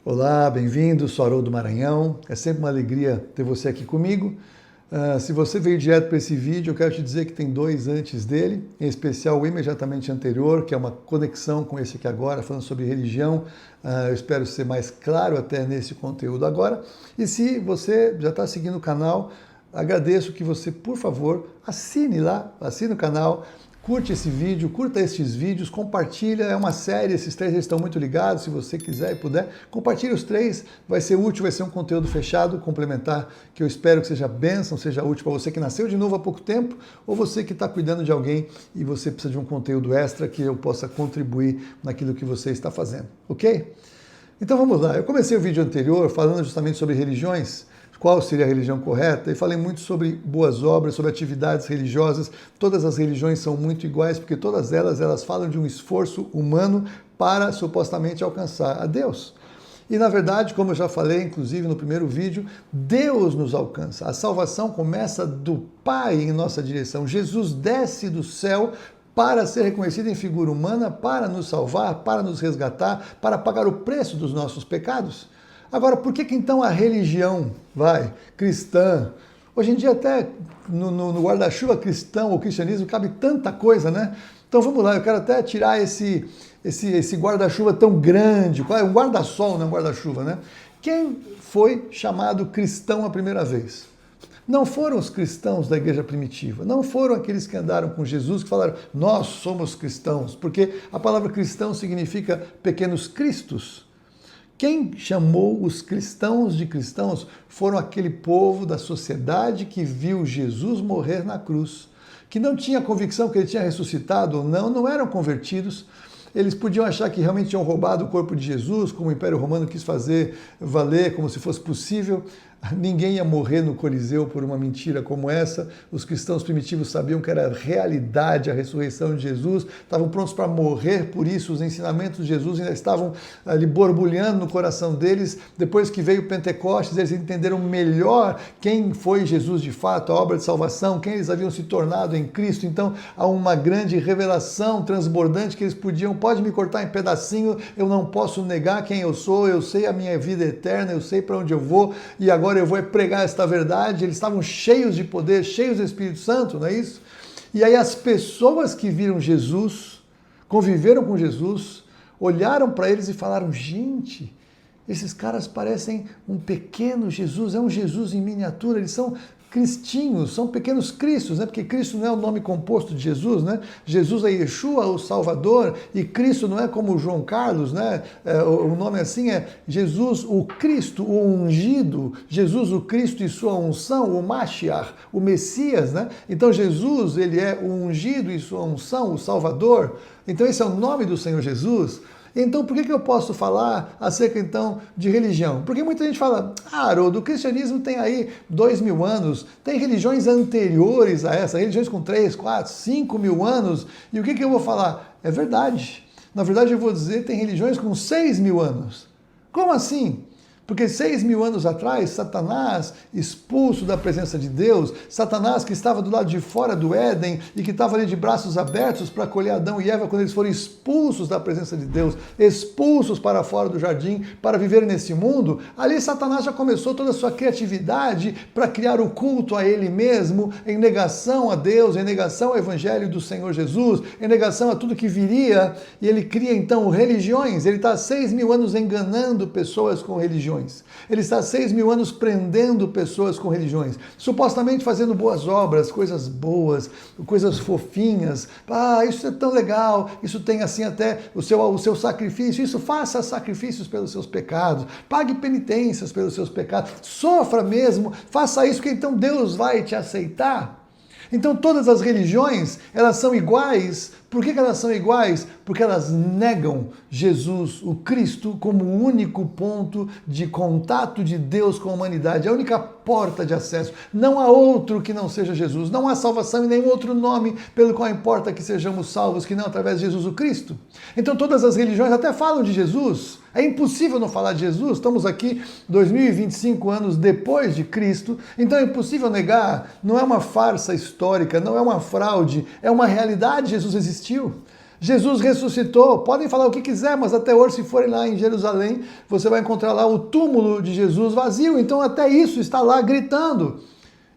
Olá, bem-vindo, sou Haroldo Maranhão. É sempre uma alegria ter você aqui comigo. Se você veio direto para esse vídeo, eu quero te dizer que tem dois antes dele, em especial o imediatamente anterior, que é uma conexão com esse aqui agora, falando sobre religião. Eu espero ser mais claro até nesse conteúdo agora. E se você já está seguindo o canal, agradeço que você, por favor, assine o canal, curte esse vídeo, curta estes vídeos, compartilha, é uma série, esses três estão muito ligados, se você quiser e puder, compartilhe os três, vai ser útil, vai ser um conteúdo fechado, complementar, que eu espero que seja bênção, seja útil para você que nasceu de novo há pouco tempo, ou você que está cuidando de alguém e você precisa de um conteúdo extra que eu possa contribuir naquilo que você está fazendo, ok? Então vamos lá, eu comecei o vídeo anterior falando justamente sobre religiões, qual seria a religião correta, e falei muito sobre boas obras, sobre atividades religiosas. Todas as religiões são muito iguais, porque todas elas falam de um esforço humano para supostamente alcançar a Deus. E na verdade, como eu já falei, inclusive no primeiro vídeo, Deus nos alcança. A salvação começa do Pai em nossa direção. Jesus desce do céu para ser reconhecido em figura humana, para nos salvar, para nos resgatar, para pagar o preço dos nossos pecados. Agora, por que então a religião, cristã, hoje em dia até no guarda-chuva cristão ou cristianismo cabe tanta coisa, né? Então vamos lá, eu quero até tirar esse guarda-chuva tão grande, um guarda-sol, não é um guarda-chuva, né? Quem foi chamado cristão a primeira vez? Não foram os cristãos da igreja primitiva, não foram aqueles que andaram com Jesus que falaram, nós somos cristãos, porque a palavra cristão significa pequenos cristos. Quem chamou os cristãos de cristãos foram aquele povo da sociedade que viu Jesus morrer na cruz, que não tinha convicção que ele tinha ressuscitado ou não eram convertidos. Eles podiam achar que realmente tinham roubado o corpo de Jesus, como o Império Romano quis fazer valer, como se fosse possível. Ninguém ia morrer no Coliseu por uma mentira como essa. Os cristãos primitivos sabiam que era realidade a ressurreição de Jesus, estavam prontos para morrer por isso. Os ensinamentos de Jesus ainda estavam ali borbulhando no coração deles. Depois que veio o Pentecostes, eles entenderam melhor quem foi Jesus de fato, a obra de salvação, quem eles haviam se tornado em Cristo. Então há uma grande revelação transbordante que eles pode me cortar em pedacinho, eu não posso negar quem eu sou, eu sei a minha vida eterna, eu sei para onde eu vou e agora eu vou pregar esta verdade. Eles estavam cheios de poder, cheios do Espírito Santo, não é isso? E aí as pessoas que viram Jesus, conviveram com Jesus, olharam para eles e falaram, gente, esses caras parecem um pequeno Jesus, é um Jesus em miniatura, eles são cristinhos, são pequenos cristos, né? Porque Cristo não é o nome composto de Jesus, né? Jesus é Yeshua, o Salvador, e Cristo não é como João Carlos, né? O nome assim é Jesus, o Cristo, o ungido, Jesus, o Cristo e sua unção, o Mashiach, o Messias, né? Então Jesus, ele é o ungido e sua unção, o Salvador. Então esse é o nome do Senhor Jesus. Então, por que eu posso falar acerca, então, de religião? Porque muita gente fala, Haroldo, o cristianismo tem aí 2000 anos, tem religiões anteriores a essa, religiões com 3, 4, 5 mil anos, e o que eu vou falar? É verdade. Na verdade, eu vou dizer, tem religiões com 6 mil anos. Como assim? Porque 6 mil anos atrás, Satanás, expulso da presença de Deus, Satanás que estava do lado de fora do Éden e que estava ali de braços abertos para acolher Adão e Eva quando eles foram expulsos da presença de Deus, expulsos para fora do jardim para viverem nesse mundo, ali Satanás já começou toda a sua criatividade para criar o culto a ele mesmo, em negação a Deus, em negação ao Evangelho do Senhor Jesus, em negação a tudo que viria, e ele cria então religiões. Ele está há 6 mil anos enganando pessoas com religiões. Ele está há 6 mil anos prendendo pessoas com religiões, supostamente fazendo boas obras, coisas boas, coisas fofinhas. Isso é tão legal, isso tem assim até o seu sacrifício, isso, faça sacrifícios pelos seus pecados, pague penitências pelos seus pecados, sofra mesmo, faça isso que então Deus vai te aceitar. Então todas as religiões, elas são iguais. Por que elas são iguais? Porque elas negam Jesus, o Cristo, como o único ponto de contato de Deus com a humanidade, a única porta de acesso. Não há outro que não seja Jesus. Não há salvação em nenhum outro nome pelo qual importa que sejamos salvos, que não através de Jesus o Cristo. Então todas as religiões até falam de Jesus. É impossível não falar de Jesus. Estamos aqui 2025 anos depois de Cristo, então é impossível negar. Não é uma farsa histórica, não é uma fraude, é uma realidade. Jesus existiu. Jesus ressuscitou. Podem falar o que quiser, mas até hoje, se forem lá em Jerusalém, você vai encontrar lá o túmulo de Jesus vazio. Então até isso está lá gritando.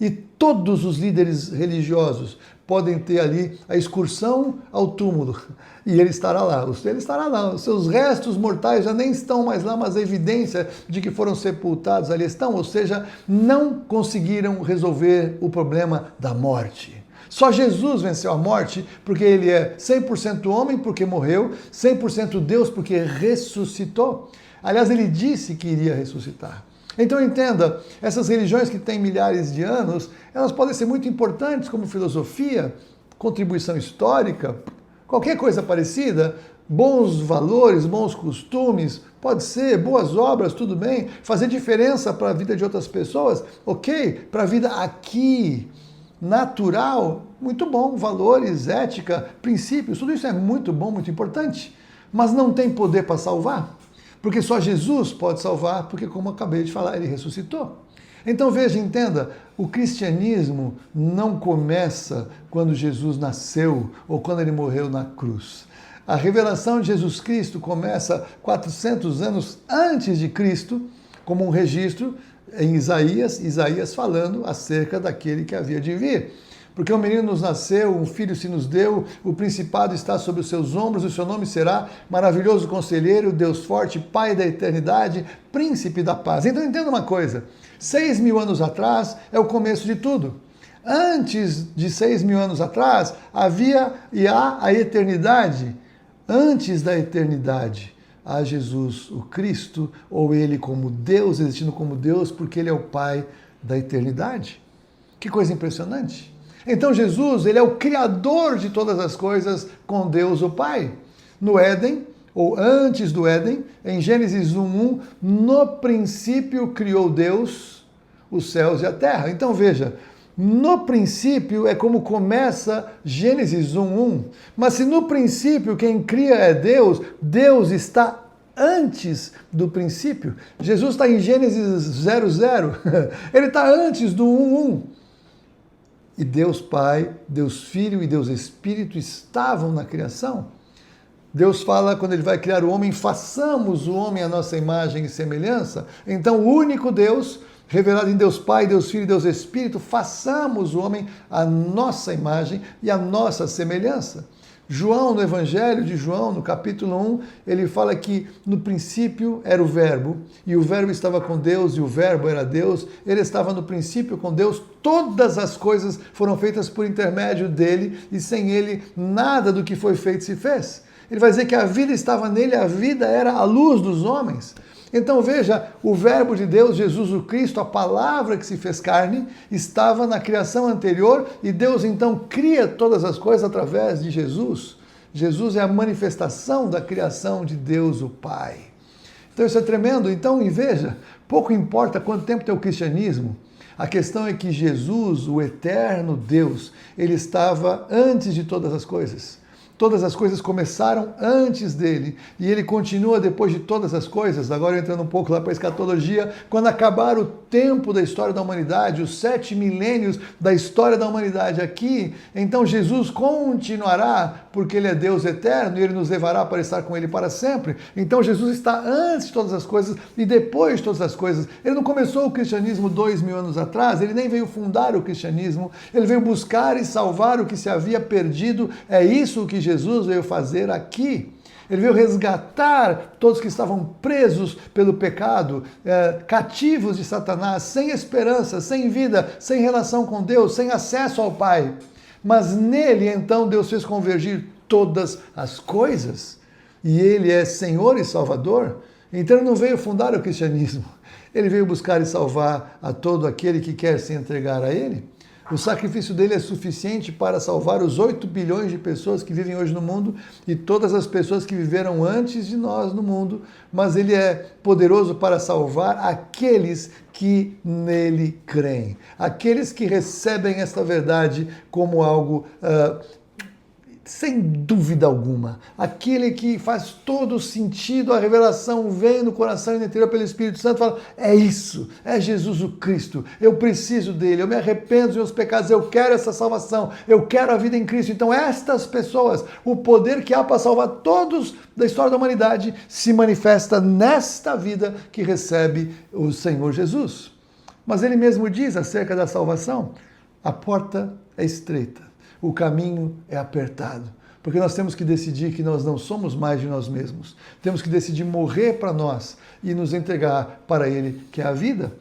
E todos os líderes religiosos podem ter ali a excursão ao túmulo. E ele estará lá. Ele estará lá. Os seus restos mortais já nem estão mais lá, mas a evidência de que foram sepultados ali estão. Ou seja, não conseguiram resolver o problema da morte. Só Jesus venceu a morte, porque ele é 100% homem, porque morreu, 100% Deus, porque ressuscitou. Aliás, ele disse que iria ressuscitar. Então entenda, essas religiões que têm milhares de anos, elas podem ser muito importantes como filosofia, contribuição histórica, qualquer coisa parecida, bons valores, bons costumes, pode ser, boas obras, tudo bem, fazer diferença para a vida de outras pessoas, ok, para a vida aqui, natural, muito bom, valores, ética, princípios, tudo isso é muito bom, muito importante, mas não tem poder para salvar. Porque só Jesus pode salvar, porque como eu acabei de falar, ele ressuscitou. Então veja, entenda, o cristianismo não começa quando Jesus nasceu ou quando ele morreu na cruz. A revelação de Jesus Cristo começa 400 anos antes de Cristo, como um registro em Isaías falando acerca daquele que havia de vir. Porque um menino nos nasceu, um filho se nos deu, o principado está sobre os seus ombros, e o seu nome será Maravilhoso Conselheiro, Deus Forte, Pai da Eternidade, Príncipe da Paz. Então entenda uma coisa, 6.000 anos atrás é o começo de tudo. Antes de 6.000 anos atrás, havia e há a eternidade. Antes da eternidade, há Jesus, o Cristo, ou ele como Deus, existindo como Deus, porque ele é o Pai da eternidade. Que coisa impressionante! Então Jesus, ele é o criador de todas as coisas com Deus o Pai. No Éden, ou antes do Éden, em Gênesis 1:1, no princípio criou Deus os céus e a terra. Então veja, no princípio é como começa Gênesis 1:1. Mas se no princípio quem cria é Deus, Deus está antes do princípio. Jesus está em Gênesis 0:0. Ele está antes do 1:1. E Deus Pai, Deus Filho e Deus Espírito estavam na criação. Deus fala, quando ele vai criar o homem, façamos o homem à nossa imagem e semelhança. Então, o único Deus, revelado em Deus Pai, Deus Filho e Deus Espírito, façamos o homem à nossa imagem e à nossa semelhança. João, no Evangelho de João, no capítulo 1, ele fala que no princípio era o Verbo, e o Verbo estava com Deus, e o Verbo era Deus, ele estava no princípio com Deus, todas as coisas foram feitas por intermédio dele, e sem ele nada do que foi feito se fez. Ele vai dizer que a vida estava nele, a vida era a luz dos homens. Então veja, o Verbo de Deus, Jesus o Cristo, a palavra que se fez carne, estava na criação anterior e Deus então cria todas as coisas através de Jesus. Jesus é a manifestação da criação de Deus o Pai. Então isso é tremendo. Então, e veja, pouco importa quanto tempo tem o cristianismo, a questão é que Jesus, o eterno Deus, ele estava antes de todas as coisas. Todas as coisas começaram antes dele e ele continua depois de todas as coisas. Agora entrando um pouco lá para a escatologia, quando acabar o tempo da história da humanidade, os 7 milênios da história da humanidade aqui, então Jesus continuará, porque ele é Deus eterno e ele nos levará para estar com ele para sempre. Então Jesus está antes de todas as coisas e depois de todas as coisas. Ele não começou o cristianismo 2.000 anos atrás, ele nem veio fundar o cristianismo, ele veio buscar e salvar o que se havia perdido. É isso que Jesus veio fazer aqui. Ele veio resgatar todos que estavam presos pelo pecado, cativos de Satanás, sem esperança, sem vida, sem relação com Deus, sem acesso ao Pai. Mas nele, então, Deus fez convergir todas as coisas. E ele é Senhor e Salvador. Então ele não veio fundar o cristianismo. Ele veio buscar e salvar a todo aquele que quer se entregar a ele. O sacrifício dele é suficiente para salvar os 8 bilhões de pessoas que vivem hoje no mundo e todas as pessoas que viveram antes de nós no mundo, mas ele é poderoso para salvar aqueles que nele creem, aqueles que recebem esta verdade como algo sem dúvida alguma, aquele que faz todo sentido, a revelação vem no coração e no interior pelo Espírito Santo, fala, é isso, é Jesus o Cristo, eu preciso dele, eu me arrependo dos meus pecados, eu quero essa salvação, eu quero a vida em Cristo. Então estas pessoas, o poder que há para salvar todos da história da humanidade, se manifesta nesta vida que recebe o Senhor Jesus. Mas ele mesmo diz acerca da salvação, a porta é estreita, o caminho é apertado, porque nós temos que decidir que nós não somos mais de nós mesmos. Temos que decidir morrer para nós e nos entregar para Ele, que é a vida.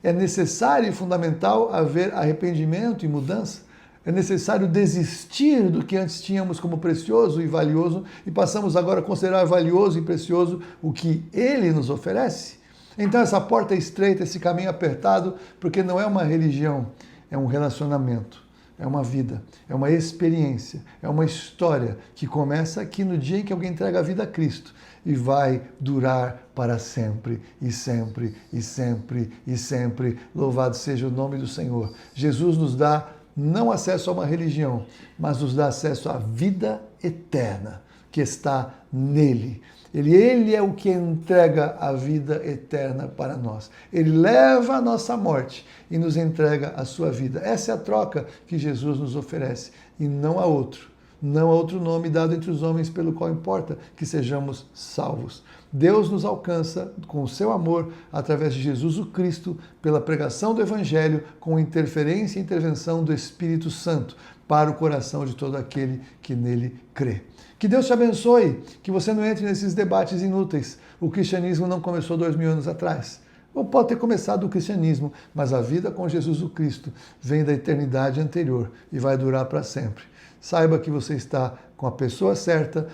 É necessário e fundamental haver arrependimento e mudança. É necessário desistir do que antes tínhamos como precioso e valioso e passamos agora a considerar valioso e precioso o que Ele nos oferece. Então essa porta é estreita, esse caminho é apertado, porque não é uma religião, é um relacionamento. É uma vida, é uma experiência, é uma história que começa aqui no dia em que alguém entrega a vida a Cristo e vai durar para sempre, e sempre, e sempre, e sempre. Louvado seja o nome do Senhor. Jesus nos dá não acesso a uma religião, mas nos dá acesso à vida eterna que está nele. Ele é o que entrega a vida eterna para nós. Ele leva a nossa morte e nos entrega a sua vida. Essa é a troca que Jesus nos oferece e não há outro. Não há outro nome dado entre os homens pelo qual importa que sejamos salvos. Deus nos alcança com o seu amor através de Jesus o Cristo, pela pregação do Evangelho, com interferência e intervenção do Espírito Santo para o coração de todo aquele que nele crê. Que Deus te abençoe, que você não entre nesses debates inúteis. O cristianismo não começou 2000 anos atrás. Ou pode ter começado o cristianismo, mas a vida com Jesus o Cristo vem da eternidade anterior e vai durar para sempre. Saiba que você está com a pessoa certa,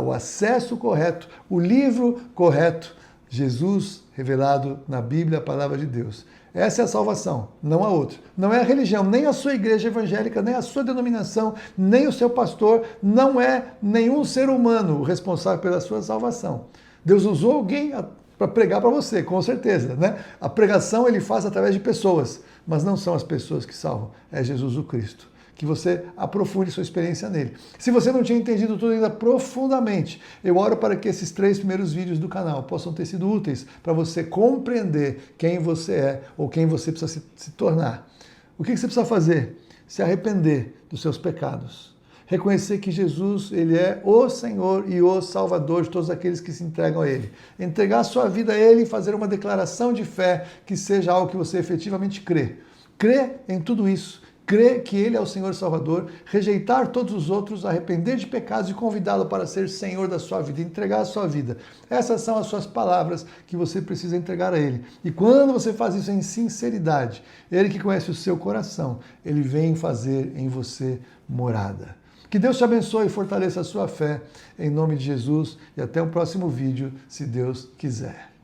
o acesso correto, o livro correto, Jesus revelado na Bíblia, a palavra de Deus. Essa é a salvação, não há outra. Não é a religião, nem a sua igreja evangélica, nem a sua denominação, nem o seu pastor, não é nenhum ser humano o responsável pela sua salvação. Deus usou alguém para pregar para você, com certeza, né? A pregação ele faz através de pessoas, mas não são as pessoas que salvam, é Jesus o Cristo. Que você aprofunde sua experiência nele. Se você não tinha entendido tudo ainda profundamente, eu oro para que esses 3 primeiros vídeos do canal possam ter sido úteis para você compreender quem você é ou quem você precisa se tornar. O que você precisa fazer? Se arrepender dos seus pecados. Reconhecer que Jesus ele é o Senhor e o Salvador de todos aqueles que se entregam a Ele. Entregar a sua vida a Ele e fazer uma declaração de fé que seja algo que você efetivamente crê. Crê em tudo isso. Crer que Ele é o Senhor e Salvador, rejeitar todos os outros, arrepender de pecados e convidá-lo para ser Senhor da sua vida, entregar a sua vida. Essas são as suas palavras que você precisa entregar a Ele. E quando você faz isso em sinceridade, Ele que conhece o seu coração, Ele vem fazer em você morada. Que Deus te abençoe e fortaleça a sua fé, em nome de Jesus, e até o próximo vídeo, se Deus quiser.